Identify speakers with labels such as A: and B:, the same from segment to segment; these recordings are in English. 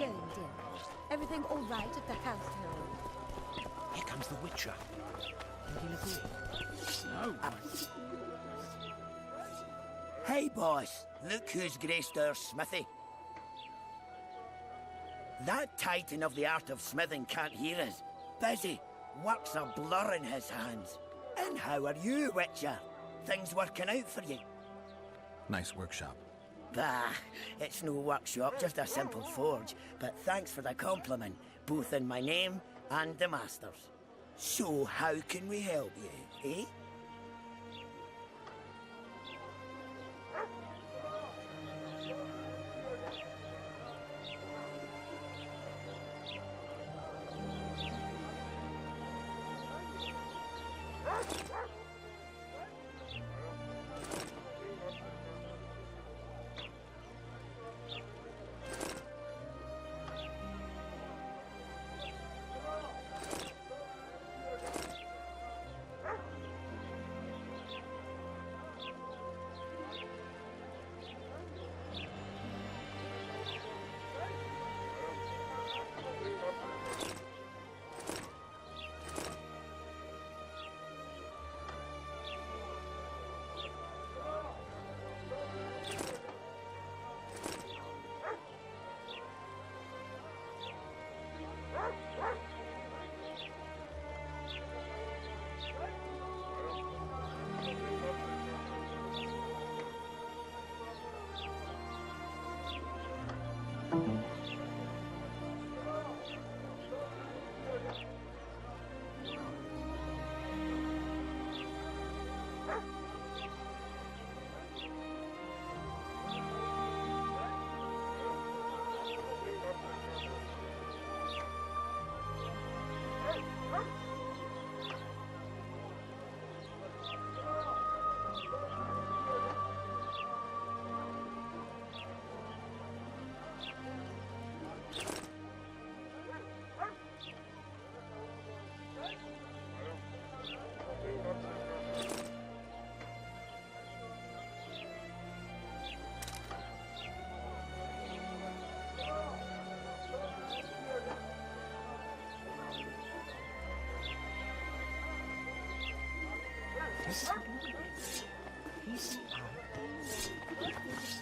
A: going, dear? Everything all right at the household?
B: Here comes the Witcher. Think he'll agree? No.
C: Hey, boss. Look who's graced our smithy. That titan of the art of smithing can't hear us. Busy. Work's a blur in his hands. And how are you, Witcher? Things working out for you?
B: Nice workshop.
C: Bah, it's no workshop, just a simple forge. But thanks for the compliment, both in my name and the master's. So how can we help you, eh?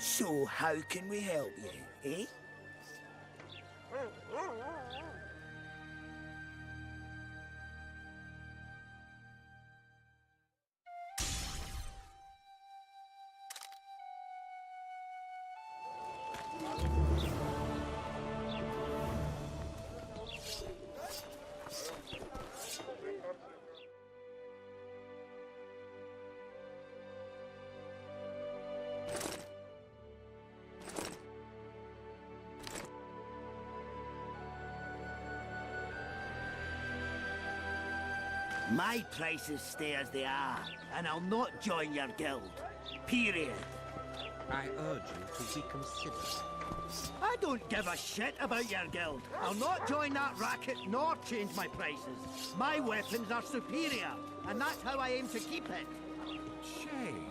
C: So how can we help you, eh? My prices stay as they are, and I'll not join your guild. Period.
B: I urge you to reconsider.
C: I don't give a shit about your guild. I'll not join that racket nor change my prices. My weapons are superior, and that's how I aim to keep it.
B: Shame.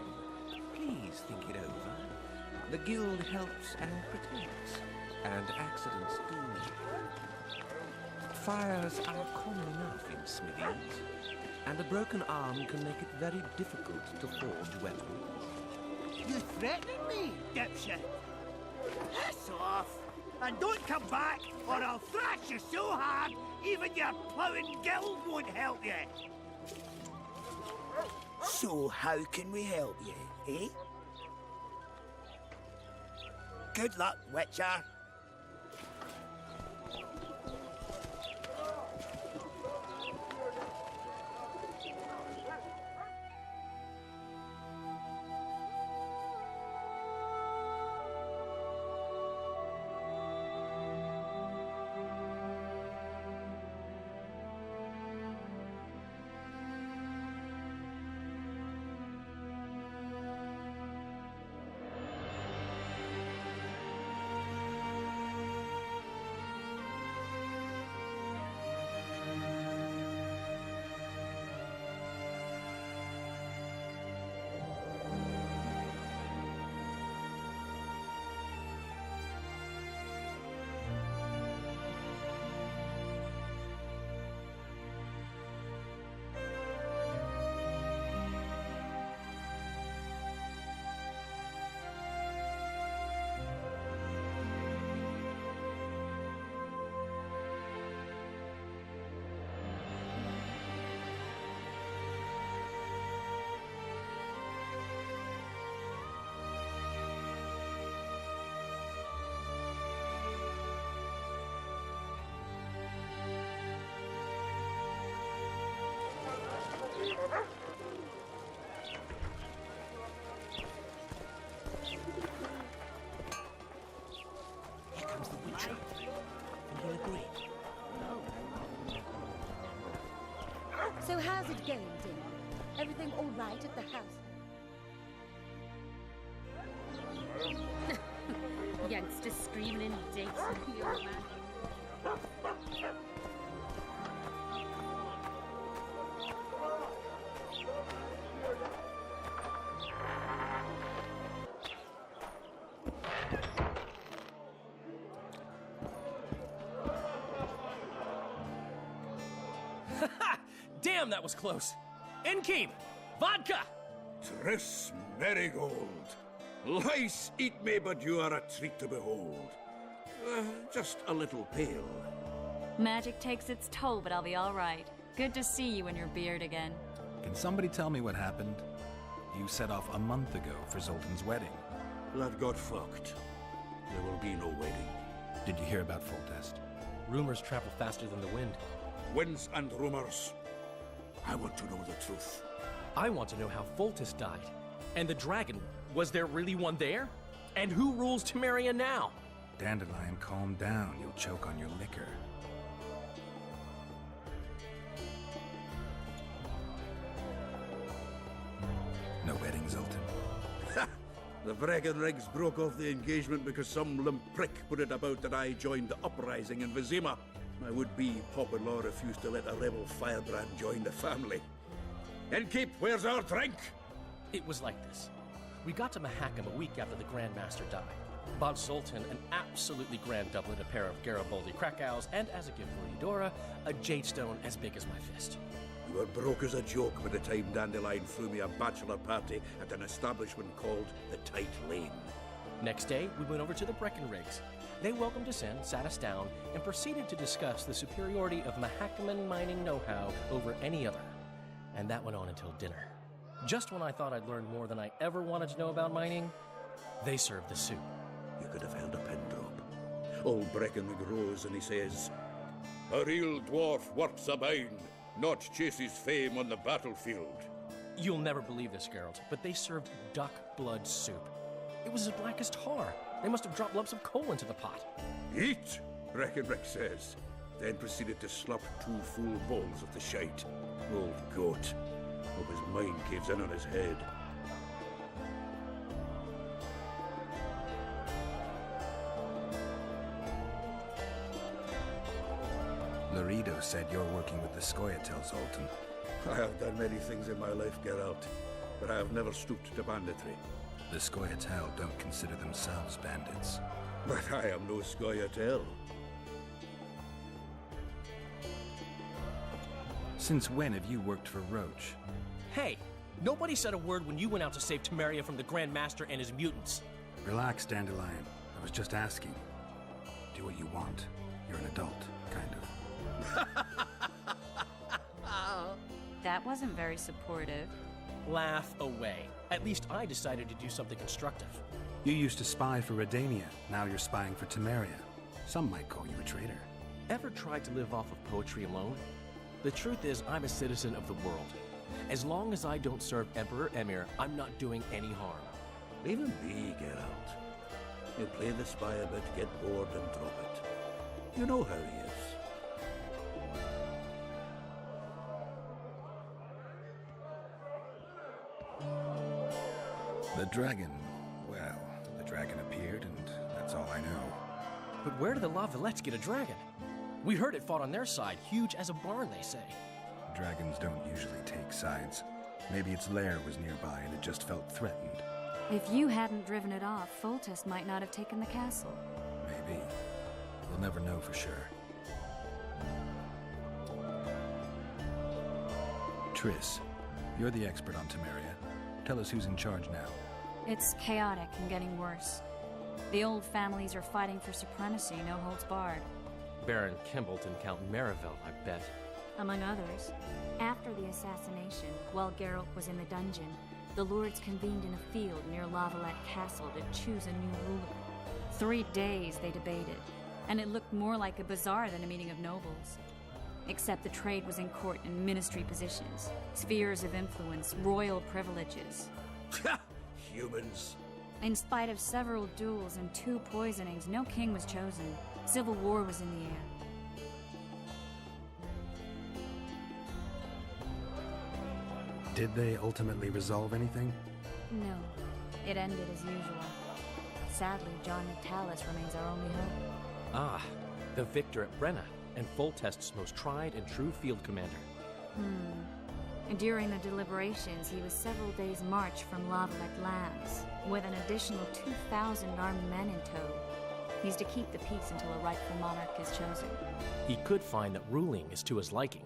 B: Please think it over. The guild helps and protects, and accidents do. Fires are common enough in smithies, and a broken arm can make it very difficult to forge weapons.
C: You threatening me, dipshit? Piss off! And don't come back, or I'll thrash you so hard, even your ploughing guild won't help you! So how can we help you, eh? Good luck, Witcher.
A: guild dinner. Everything all right at the house?
D: Youngsters screaming in dates with the old man.
E: Damn, that was close. Innkeep! Vodka!
F: Tris Marigold. Lice eat me, but you are a treat to behold. Just a little pale.
G: Magic takes its toll, but I'll be all right. Good to see you in your beard again.
H: Can somebody tell me what happened? You set off a month ago for Zoltan's wedding.
F: That got fucked. There will be no wedding.
H: Did you hear about Foltest?
E: Rumors travel faster than the wind.
F: Winds and rumors. I want to know the truth.
E: I want to know how Foltest died. And the dragon, was there really one there? And who rules Temeria now?
H: Dandelion, calm down. You'll choke on your liquor. No wedding, Zoltan.
F: Ha! The Bregenrigs broke off the engagement because some limp prick put it about that I joined the uprising in Vizima. My would-be pop-in-law refused to let a rebel firebrand join the family. Innkeep, where's our drink?
E: It was like this. We got to Mahakam a week after the Grand Master died. Bought Zoltan an absolutely grand doublet, a pair of Garibaldi Krakows, and as a gift for Eudora, a jade stone as big as my fist.
F: You were broke as a joke by the time Dandelion threw me a bachelor party at an establishment called the Tight Lane.
E: Next day, we went over to the Breckenrigs. They welcomed us in, sat us down, and proceeded to discuss the superiority of Mahakaman mining know-how over any other. And that went on until dinner. Just when I thought I'd learned more than I ever wanted to know about mining, they served the soup.
F: You could have held a pin drop. Old Breckenrig rose and he says, "A real dwarf works a mine, not chases fame on the battlefield."
E: You'll never believe this, Geralt, but they served duck blood soup. It was as black as tar. They must have dropped lumps of coal into the pot.
F: "Eat," Breckenrig says, then proceeded to slurp 2 full bowls of the shite. Old goat. Hope his mind caves in on his head.
H: Laredo said you're working with the Scoia'tael, Zoltan.
F: I have done many things in my life, Geralt, but I have never stooped to banditry.
H: The Scoia'tael don't consider themselves bandits.
F: But I am no Scoia'tael.
H: Since when have you worked for Roach?
E: Hey, nobody said a word when you went out to save Temeria from the Grand Master and his mutants.
H: Relax, Dandelion. I was just asking. Do what you want. You're an adult, kind of.
G: That wasn't very supportive.
E: Laugh away. At least I decided to do something constructive.
H: You used to spy for Redania. Now you're spying for Temeria. Some might call you a traitor.
E: Ever tried to live off of poetry alone? The truth is, I'm a citizen of the world. As long as I don't serve Emperor Emir, I'm not doing any harm.
F: Leave him be, Geralt. He'll play the spy a bit, get bored, and drop it. You know how he is.
H: The dragon, well, the dragon appeared, and that's all I know.
E: But where did the La Villettes get a dragon? We heard it fought on their side, huge as a barn, they say.
H: Dragons don't usually take sides. Maybe its lair was nearby and it just felt threatened.
G: If you hadn't driven it off, Foltest might not have taken the castle.
H: Maybe. We'll never know for sure. Triss, you're the expert on Temeria. Tell us who's in charge now.
G: It's chaotic and getting worse. The old families are fighting for supremacy, no holds barred.
E: Baron Kimbolt and Count Marivel, I bet.
G: Among others. After the assassination, while Geralt was in the dungeon, the lords convened in a field near La Valette Castle to choose a new ruler. 3 days they debated, and it looked more like a bazaar than a meeting of nobles. Except the trade was in court and ministry positions, spheres of influence, royal privileges.
F: Humans.
G: In spite of several duels and 2 poisonings, no king was chosen. Civil war was in the air.
H: Did they ultimately resolve anything?
G: No, it ended as usual. Sadly, John Natalis remains our only hope.
E: Ah, the victor at Brenna, and Foltest's most tried and true field commander.
G: And during the deliberations, he was several days' march from Lavalette lands, with an additional 2,000 armed men in tow. He's to keep the peace until a rightful monarch is chosen.
E: He could find that ruling is to his liking.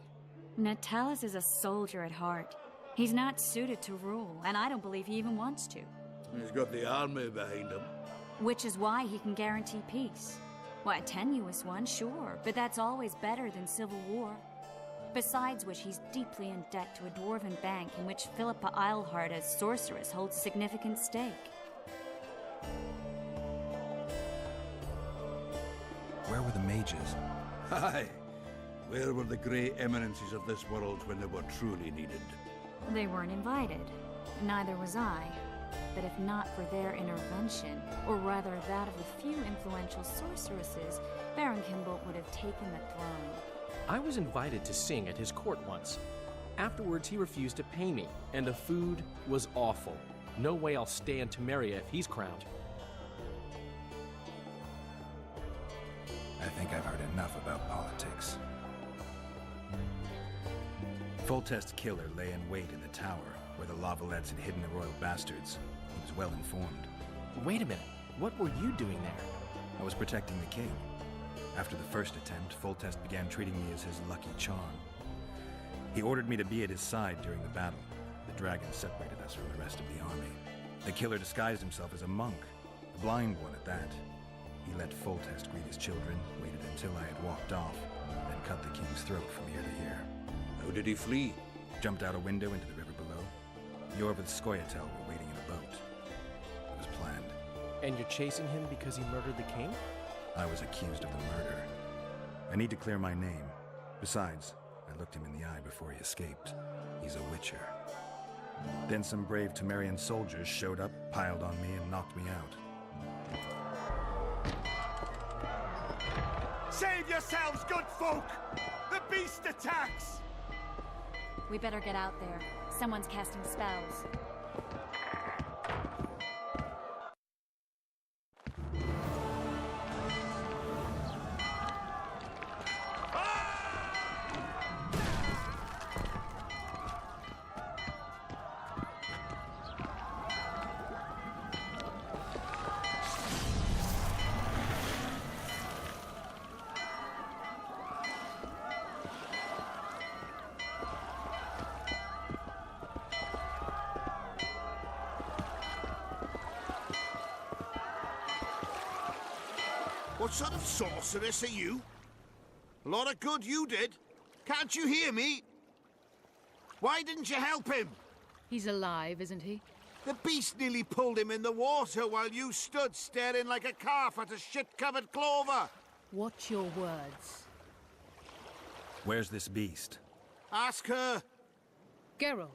G: Natalis is a soldier at heart. He's not suited to rule, and I don't believe he even wants to.
F: He's got the army behind him.
G: Which is why he can guarantee peace. Why, a tenuous one, sure, but that's always better than civil war. Besides which, he's deeply in debt to a dwarven bank in which Philippa Eilhart, as sorceress, holds a significant stake.
H: Where were the mages?
F: Aye. Where were the grey eminences of this world when they were truly needed?
G: They weren't invited. Neither was I. But if not for their intervention, or rather that of a few influential sorceresses, Baron Kimbolt would have taken the throne.
E: I was invited to sing at his court once. Afterwards, he refused to pay me, and the food was awful. No way I'll stay in Temeria if he's crowned.
H: I think I've heard enough about politics. Foltest's killer lay in wait in the tower, where the Lavalettes had hidden the royal bastards. He was well informed.
E: Wait a minute. What were you doing there?
H: I was protecting the king. After the first attempt, Foltest began treating me as his lucky charm. He ordered me to be at his side during the battle. The dragon separated us from the rest of the army. The killer disguised himself as a monk, a blind one at that. He let Foltest greet his children, waited until I had walked off, then cut the king's throat from ear to ear.
F: How did he flee?
H: Jumped out a window into the river below. Yorv with Skoyatel were waiting in a boat. It was planned.
E: And you're chasing him because he murdered the king?
H: I was accused of the murder. I need to clear my name. Besides, I looked him in the eye before he escaped. He's a witcher. Then some brave Temerian soldiers showed up, piled on me, and knocked me out.
C: Save yourselves, good folk! The beast attacks!
G: We better get out there. Someone's casting spells.
C: What sort of sorceress are you? A lot of good you did. Can't you hear me? Why didn't you help him?
D: He's alive, isn't he?
C: The beast nearly pulled him in the water while you stood staring like a calf at a shit-covered clover.
D: Watch your words.
H: Where's this beast?
C: Ask her.
D: Geralt.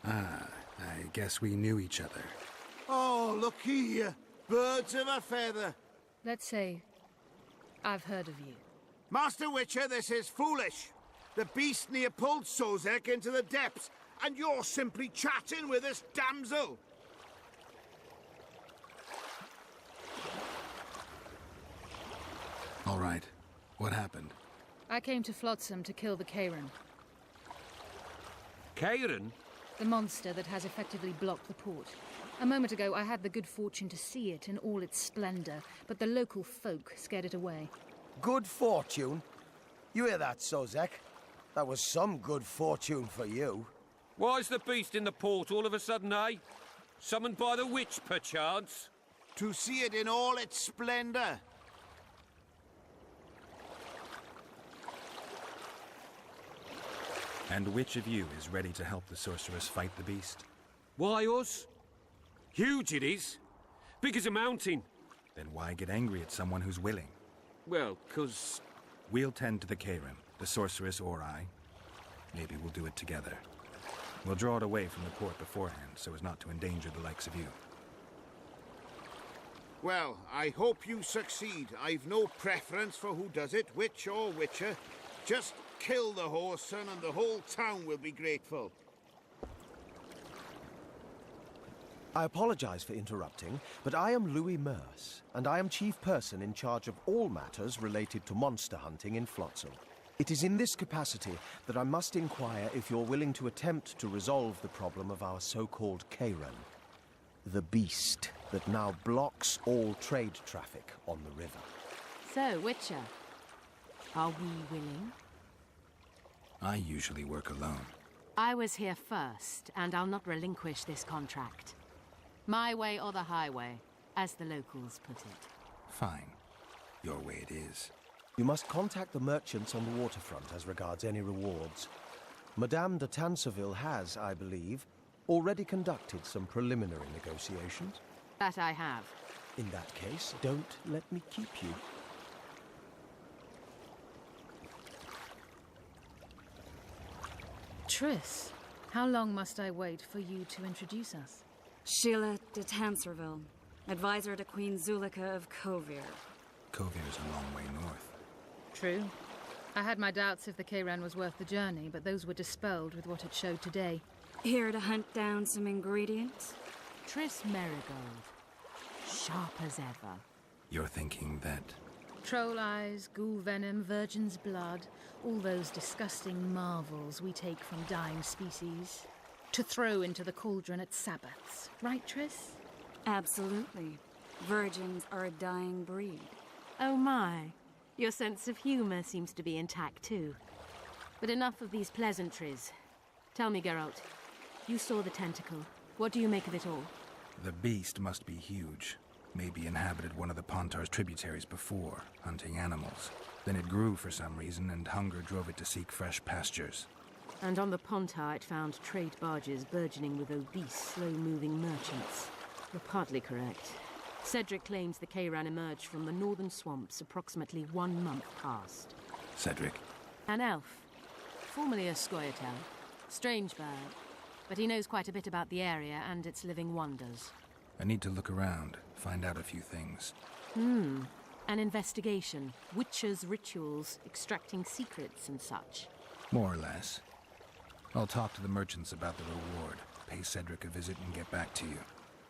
H: Ah, I guess we knew each other.
C: Oh, look here. Birds of a feather.
D: Let's say I've heard of you.
C: Master Witcher, this is foolish. The beast near pulled Sozek into the depths, and you're simply chatting with this damsel.
H: All right. What happened?
D: I came to Flotsam to kill the Kayran,
B: Kayran?
D: the monster that has effectively blocked the port. A moment ago, I had the good fortune to see it in all its splendor, but the local folk scared it away.
I: Good fortune? You hear that, Sozek? That was some good fortune for you.
B: Why's the beast in the port all of a sudden, eh? Summoned by the witch, perchance?
C: To see it in all its splendor.
H: And which of you is ready to help the sorceress fight the beast?
B: Why, us? Huge it is. Big as a mountain.
H: Then why get angry at someone who's willing?
B: Well, 'cause...
H: We'll tend to the Kayran, the sorceress or I. Maybe we'll do it together. We'll draw it away from the port beforehand so as not to endanger the likes of you.
C: Well, I hope you succeed. I've no preference for who does it, witch or witcher. Just kill the whoreson and the whole town will be grateful.
I: I apologize for interrupting, but I am Louis Merce, and I am chief person in charge of all matters related to monster hunting in Flotsam. It is in this capacity that I must inquire if you're willing to attempt to resolve the problem of our so-called Kayran, the beast that now blocks all trade traffic on the river.
J: So, Witcher, are we willing?
H: I usually work alone.
J: I was here first, and I'll not relinquish this contract. My way or the highway, as the locals put it.
H: Fine. Your way it is.
I: You must contact the merchants on the waterfront as regards any rewards. Madame de Tancerville has, I believe, already conducted some preliminary negotiations.
J: That I have.
I: In that case, don't let me keep you.
D: Triss, how long must I wait for you to introduce us?
G: Sheila de Tancerville, advisor to Queen Zulika of Kovir.
H: Kovir's a long way north.
D: True. I had my doubts if the Kayran was worth the journey, but those were dispelled with what it showed today.
G: Here to hunt down some ingredients?
J: Triss Marigold. Sharp as ever.
H: You're thinking that...
D: Troll eyes, ghoul venom, virgin's blood, all those disgusting marvels we take from dying species, to throw into the cauldron at Sabbaths. Right, Triss?
G: Absolutely. Virgins are a dying breed.
J: Oh my. Your sense of humor seems to be intact too. But enough of these pleasantries. Tell me, Geralt, you saw the tentacle. What do you make of it all?
H: The beast must be huge. Maybe inhabited one of the Pontar's tributaries before, hunting animals. Then it grew for some reason, and hunger drove it to seek fresh pastures.
J: And on the Pontar it found trade barges burgeoning with obese, slow-moving merchants. You're partly correct. Cedric claims the Kayran emerged from the northern swamps approximately 1 month past.
H: Cedric?
J: An elf. Formerly a Scoia'tael. Strange bird. But he knows quite a bit about the area and its living wonders.
H: I need to look around, find out a few things.
J: An investigation. Witches' rituals, extracting secrets and such.
H: More or less. I'll talk to the merchants about the reward, pay Cedric a visit and get back to you.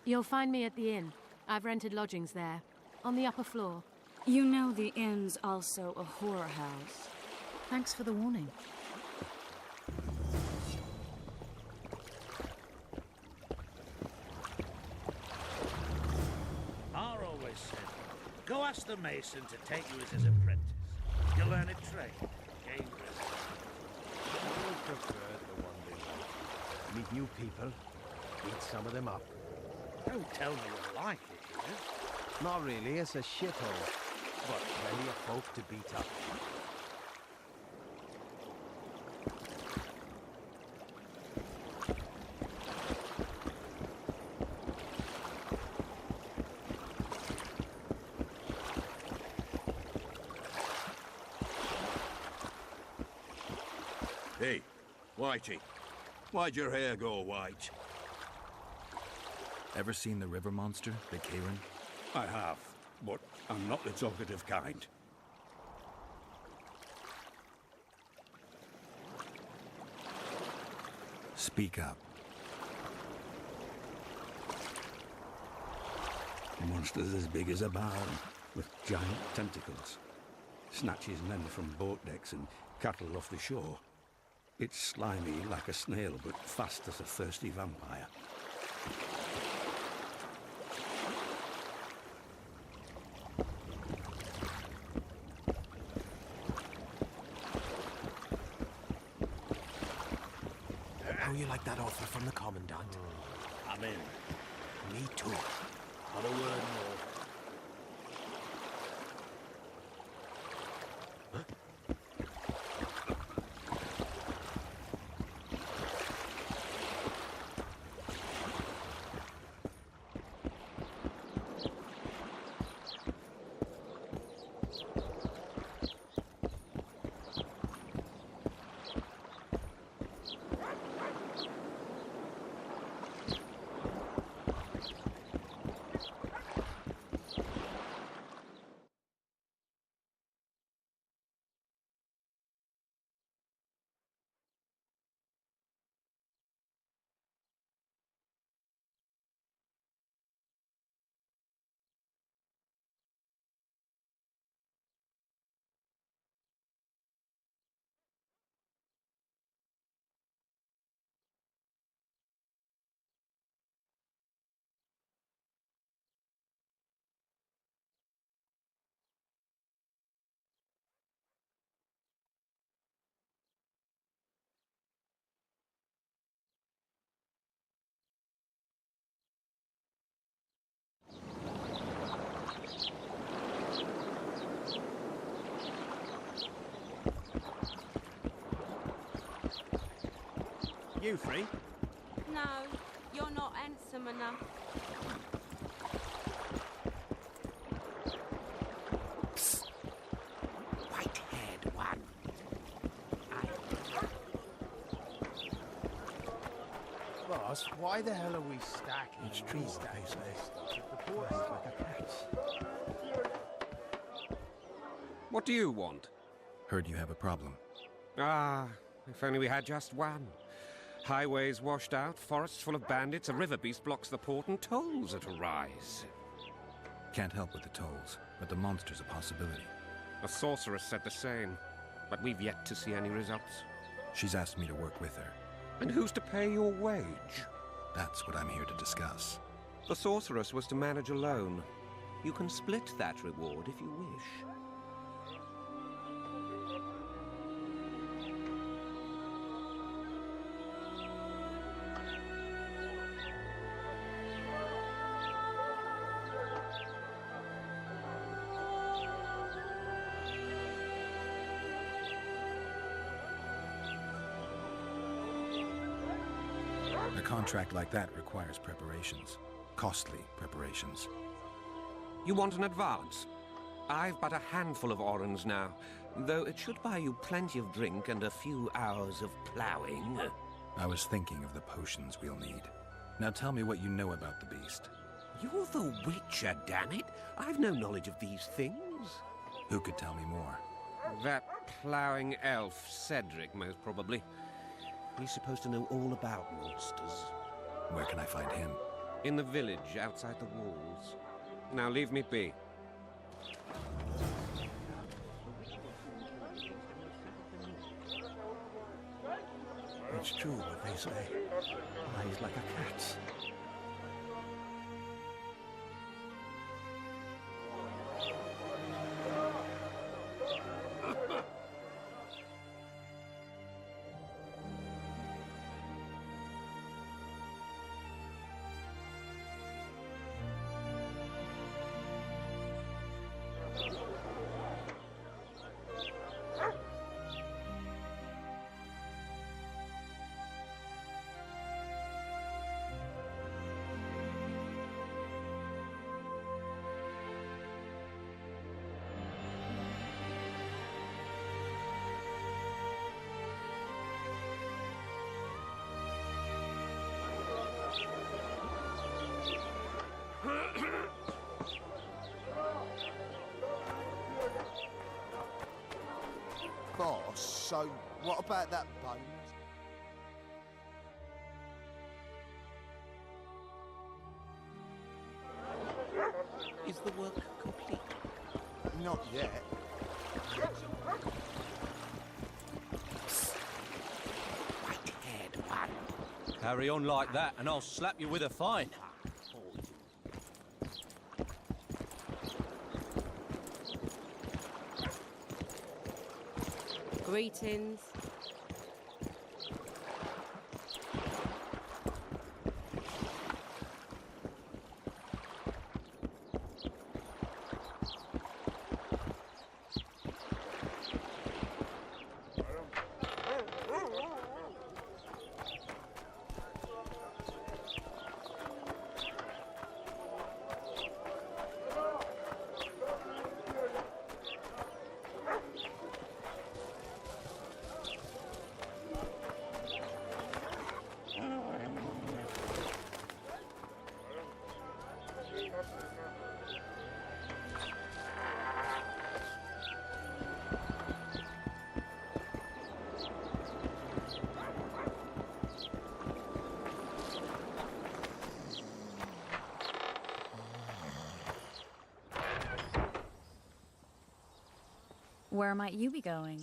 J: You'll find me at the inn. I've rented lodgings there, on the upper floor.
G: You know the inn's also a horror house.
D: Thanks for the warning.
C: I always said, go ask the mason to take you as his apprentice. You'll learn a trade. Dangerous.
I: I prefer the one they like. Meet new people, beat some of them up.
C: Don't tell me you like it, here.
I: Not really, it's a shithole. But plenty of folk to beat up.
F: Hey, Whitey, why'd your hair go white?
H: Ever seen the river monster, the Kayran?
F: I have, but I'm not the talkative kind.
H: Speak up.
F: The monster's as big as a barn, with giant tentacles. Snatches men from boat decks and cattle off the shore. It's slimy like a snail, but fast as a thirsty vampire.
I: How you like that offer from the Commandant?
C: I'm in.
I: Me too.
C: Not a word more. You free?
K: No, you're not handsome enough.
B: Psst. White-haired one.
L: Boss, why the hell are we stacking?
C: It's true, what they say. The poor like a cat's.
M: What do you want?
H: Heard you have a problem.
M: Ah, if only we had just one. Highways washed out, forests full of bandits, a river beast blocks the port, and tolls at a rise.
H: Can't help with the tolls, but the monster's a possibility.
M: A sorceress said the same, but we've yet to see any results.
H: She's asked me to work with her.
M: And who's to pay your wage?
H: That's what I'm here to discuss.
M: The sorceress was to manage alone. You can split that reward if you wish.
H: A contract like that requires preparations. Costly preparations.
M: You want an advance? I've but a handful of orens now, though it should buy you plenty of drink and a few hours of ploughing.
H: I was thinking of the potions we'll need. Now tell me what you know about the beast.
M: You're the Witcher, damn it! I've no knowledge of these things.
H: Who could tell me more?
M: That ploughing elf, Cedric, most probably. He's supposed to know all about monsters.
H: Where can I find him?
M: In the village, outside the walls. Now leave me be.
C: It's true what they say. Eyes like a cat's.
L: Boss, so what about that bonus?
B: Is the work complete?
L: Not yet.
B: White-haired one.
N: Carry on like that and I'll slap you with a fine.
K: Greetings.
G: Where might you be going?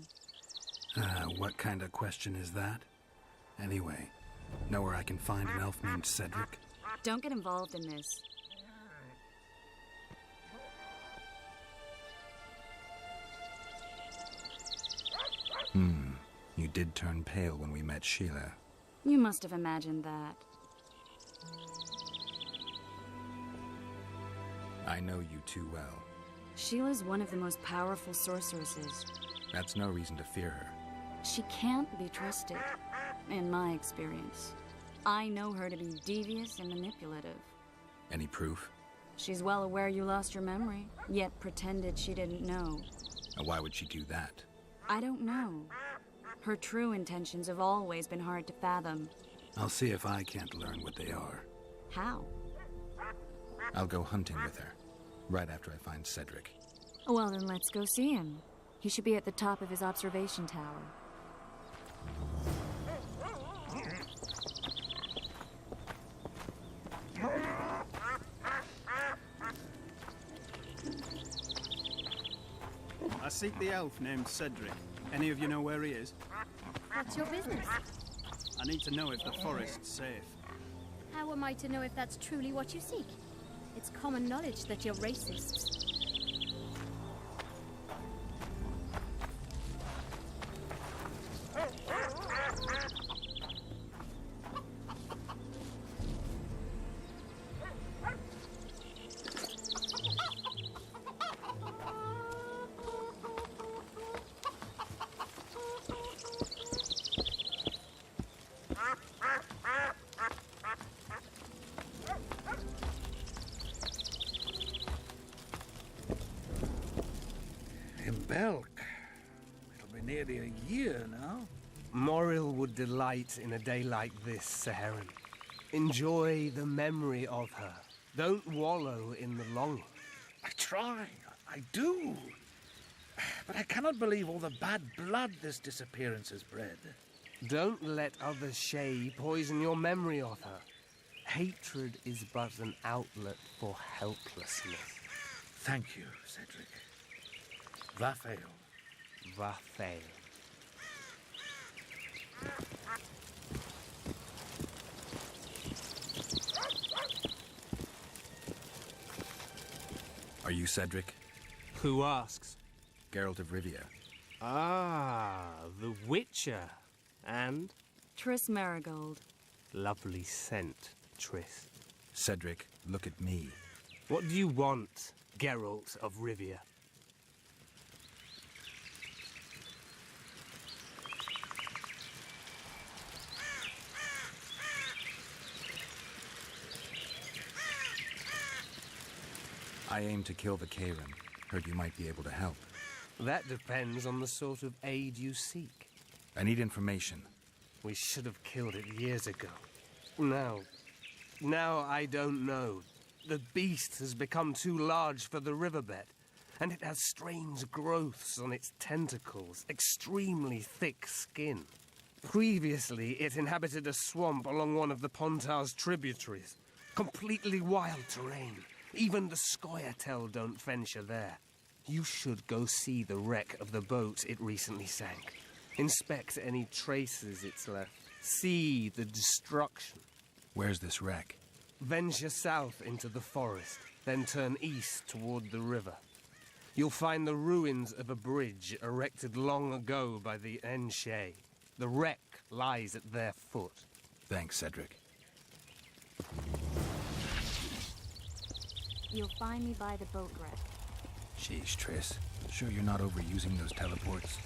H: What kind of question is that? Anyway, know where I can find an elf named Cedric?
G: Don't get involved in this.
H: You did turn pale when we met Sheila.
G: You must have imagined that.
H: I know you too well.
G: Sheila's one of the most powerful sorceresses.
H: That's no reason to fear her.
G: She can't be trusted, in my experience. I know her to be devious and manipulative.
H: Any proof?
G: She's well aware you lost your memory, yet pretended she didn't know.
H: Now, why would she do that?
G: I don't know. Her true intentions have always been hard to fathom.
H: I'll see if I can't learn what they are.
G: How?
H: I'll go hunting with her, right after I find Cedric.
G: Well, then let's go see him. He should be at the top of his observation tower.
O: I seek the elf named Cedric. Any of you know where he is?
A: What's your business?
O: I need to know if the forest's safe.
A: How am I to know if that's truly what you seek? It's common knowledge that you're racists.
C: Belk. It'll be nearly a year now.
L: Morrill would delight in a day like this, Saharan. Enjoy the memory of her. Don't wallow in the longing.
C: I try. I do. But I cannot believe all the bad blood this disappearance has bred.
L: Don't let other Shay poison your memory of her. Hatred is but an outlet for helplessness.
C: Thank you, Cedric. Vafail.
L: Vafail.
H: Are you Cedric?
L: Who asks?
H: Geralt of Rivia.
L: Ah, the Witcher. And?
G: Triss Marigold.
L: Lovely scent, Triss.
H: Cedric, look at me.
L: What do you want, Geralt of Rivia?
H: I aim to kill the Kayran. Heard you might be able to help.
L: That depends on the sort of aid you seek.
H: I need information.
L: We should have killed it years ago. Now I don't know. The beast has become too large for the riverbed, and it has strange growths on its tentacles, extremely thick skin. Previously, it inhabited a swamp along one of the Pontar's tributaries. Completely wild terrain. Even the Scoia'tael don't venture there. You should go see the wreck of the boat it recently sank. Inspect any traces it's left. See the destruction.
H: Where's this wreck?
L: Venture south into the forest, then turn east toward the river. You'll find the ruins of a bridge erected long ago by the Enshay. The wreck lies at their foot.
H: Thanks, Cedric.
G: You'll find me by the boat wreck.
H: Sheesh, Triss. Sure you're not overusing those teleports?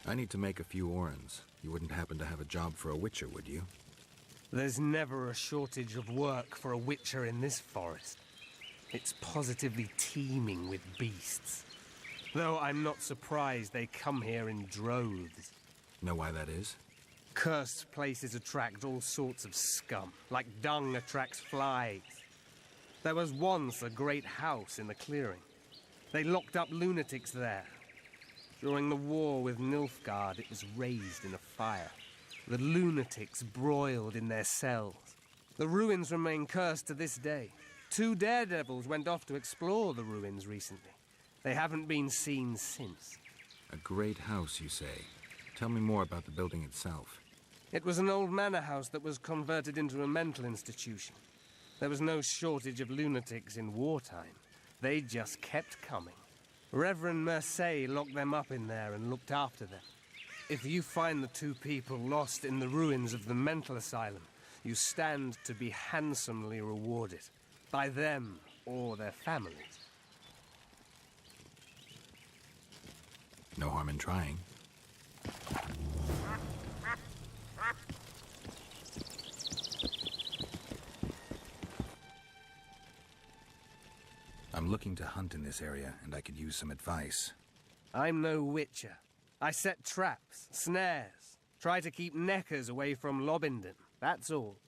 H: I need to make a few orans. You wouldn't happen to have a job for a witcher, would you?
L: There's never a shortage of work for a witcher in this forest. It's positively teeming with beasts. Though I'm not surprised they come here in droves.
H: Know why that is?
L: Cursed places attract all sorts of scum, like dung attracts flies. There was once a great house in the clearing. They locked up lunatics there. During the war with Nilfgaard, it was raised in a fire. The lunatics broiled in their cells. The ruins remain cursed to this day. 2 daredevils went off to explore the ruins recently. They haven't been seen since.
H: A great house, you say. Tell me more about the building itself.
L: It was an old manor house that was converted into a mental institution. There was no shortage of lunatics in wartime. They just kept coming. Reverend Mercey locked them up in there and looked after them. If you find the 2 people lost in the ruins of the mental asylum, you stand to be handsomely rewarded. by them or their families.
H: No harm in trying. I'm looking to hunt in this area, and I could use some advice.
L: I'm no witcher. I set traps, snares, try to keep neckers away from Lobindon, that's all.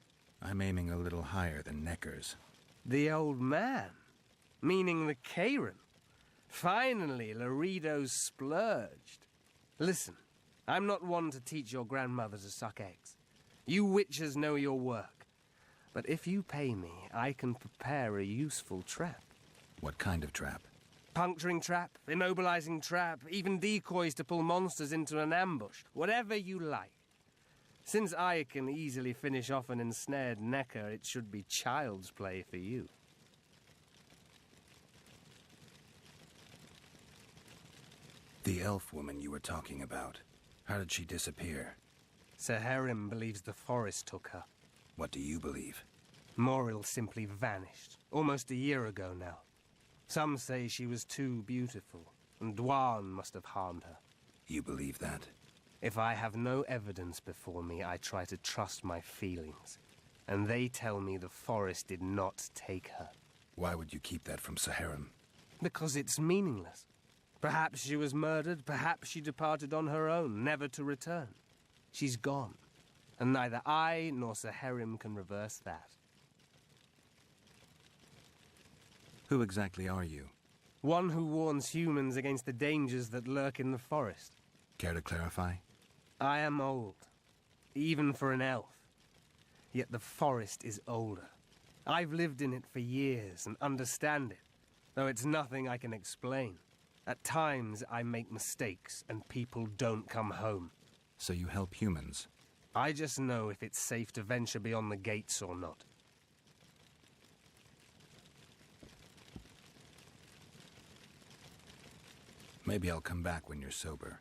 H: I'm aiming a little higher than neckers.
L: The old man? Meaning the Kayran? Finally, Laredo's splurged. Listen, I'm not one to teach your grandmother to suck eggs. You witchers know your work. But if you pay me, I can prepare a useful trap.
H: What kind of trap?
L: Puncturing trap, immobilizing trap, even decoys to pull monsters into an ambush. Whatever you like. Since I can easily finish off an ensnared necker, it should be child's play for you.
H: The elf woman you were talking about. How did she disappear?
L: Conseguiremos believes the forest took her.
H: What do you believe?
L: Moril simply vanished, almost a year ago now. Some say she was too beautiful, and Dwan must have harmed her.
H: You believe that?
L: If I have no evidence before me, I try to trust my feelings. And they tell me the forest did not take her.
H: Why would you keep that from Conseguiremos?
L: Because it's meaningless. Perhaps she was murdered, perhaps she departed on her own, never to return. She's gone, and neither I nor Conseguiremos can reverse that.
H: Who exactly are you?
L: One who warns humans against the dangers that lurk in the forest.
H: Care to clarify?
L: I am old, even for an elf. Yet the forest is older. I've lived in it for years and understand it, though it's nothing I can explain. At times, I make mistakes and people don't come home.
H: So you help humans?
L: I just know if it's safe to venture beyond the gates or not.
H: Maybe I'll come back when you're sober.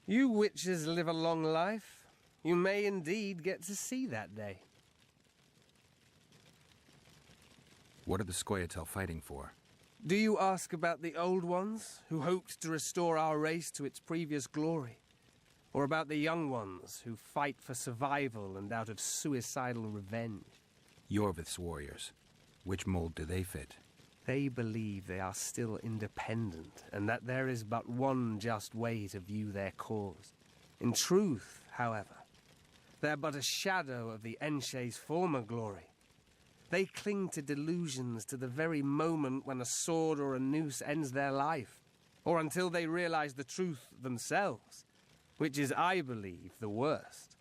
L: You witches live a long life. You may indeed get to see that day.
H: What are the Scoia'tael fighting for?
L: Do you ask about the old ones, who hoped to restore our race to its previous glory? Or about the young ones, who fight for survival and out of suicidal revenge?
H: Yorvith's warriors. Which mold do they fit?
L: They believe they are still independent, and that there is but one just way to view their cause. In truth, however, they're but a shadow of the Enshe's former glory. They cling to delusions to the very moment when a sword or a noose ends their life, or until they realize the truth themselves, which is, I believe, the worst.